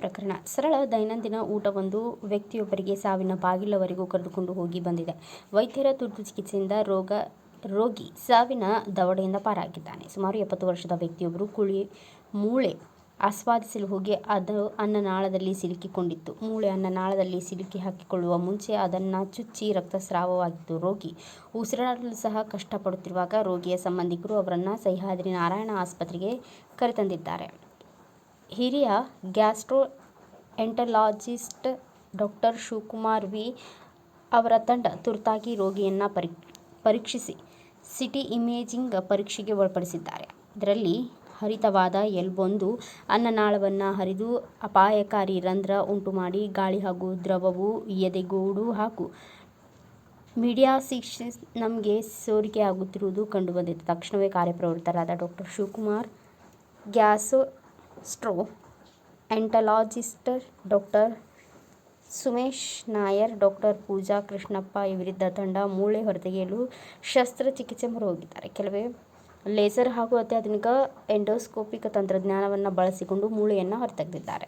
ಪ್ರಕರಣ. ಸರಳ ದೈನಂದಿನ ಊಟವೊಂದು ವ್ಯಕ್ತಿಯೊಬ್ಬರಿಗೆ ಸಾವಿನ ಬಾಗಿಲವರೆಗೂ ಕರೆದುಕೊಂಡು ಹೋಗಿ ಬಂದಿದೆ. ವೈದ್ಯರ ತುರ್ತು ಚಿಕಿತ್ಸೆಯಿಂದ ರೋಗಿ ಸಾವಿನ ದವಡೆಯಿಂದ ಪಾರಾಗಿದ್ದಾನೆ. ಸುಮಾರು 70 ವರ್ಷದ ವ್ಯಕ್ತಿಯೊಬ್ಬರು ಮೂಳೆ ಆಸ್ವಾದಿಸಲು ಹೋಗಿ ಅದು ಅನ್ನನಾಳದಲ್ಲಿ ಸಿಲುಕಿಕೊಂಡಿತ್ತು. ಮೂಳೆ ಅನ್ನನಾಳದಲ್ಲಿ ಸಿಲುಕಿ ಹಾಕಿಕೊಳ್ಳುವ ಮುಂಚೆ ಅದನ್ನು ಚುಚ್ಚಿ ರಕ್ತಸ್ರಾವವಾಗಿತ್ತು. ರೋಗಿ ಉಸಿರಾಡಲು ಸಹ ಕಷ್ಟಪಡುತ್ತಿರುವಾಗ ರೋಗಿಯ ಸಂಬಂಧಿಕರು ಅವರನ್ನು ಸಹ್ಯಾದ್ರಿ ನಾರಾಯಣ ಆಸ್ಪತ್ರೆಗೆ ಕರೆತಂದಿದ್ದಾರೆ. ಹಿರಿಯ gastroenterologist doctor Shivakumar V ಅವರ ತಂಡ ತುರ್ತಾಗಿ ರೋಗಿಯನ್ನು ಪರೀಕ್ಷಿಸಿ ಸಿಟಿ ಇಮೇಜಿಂಗ್ ಪರೀಕ್ಷೆಗೆ ಒಳಪಡಿಸಿದ್ದಾರೆ. ಇದರಲ್ಲಿ ಹರಿತವಾದ ಎಲ್ಬೊಂದು ಅನ್ನನಾಳವನ್ನು ಹರಿದು ಅಪಾಯಕಾರಿ ರಂಧ್ರ ಉಂಟುಮಾಡಿ ಗಾಳಿ ಹಾಗೂ ದ್ರವವು ಎದೆಗೂಡು ಹಾಗೂ ಮೀಡಿಯಾಸಿಸ್ನಮ್ಗೆ ಸೋರಿಕೆಯಾಗುತ್ತಿರುವುದು ಕಂಡುಬಂದಿದೆ. ತಕ್ಷಣವೇ ಕಾರ್ಯಪ್ರವೃತ್ತರಾದ doctor Shivakumar, gastroenterologist doctor Sumesh Nair, doctor Pooja Krishnappa ಇವರಿದ್ದ ತಂಡ ಮೂಳೆ ಹೊರತೆಗೆಯಲು ಶಸ್ತ್ರಚಿಕಿತ್ಸೆ ಮೊರೆ ಹೋಗಿದ್ದಾರೆ. ಕೆಲವೇ ಲೇಸರ್ ಹಾಗೂ ಅತ್ಯಾಧುನಿಕ ಎಂಡೋಸ್ಕೋಪಿಕ್ ತಂತ್ರಜ್ಞಾನವನ್ನು ಬಳಸಿಕೊಂಡು ಮೂಳೆಯನ್ನು ಹೊರತೆಗೆದಿದ್ದಾರೆ.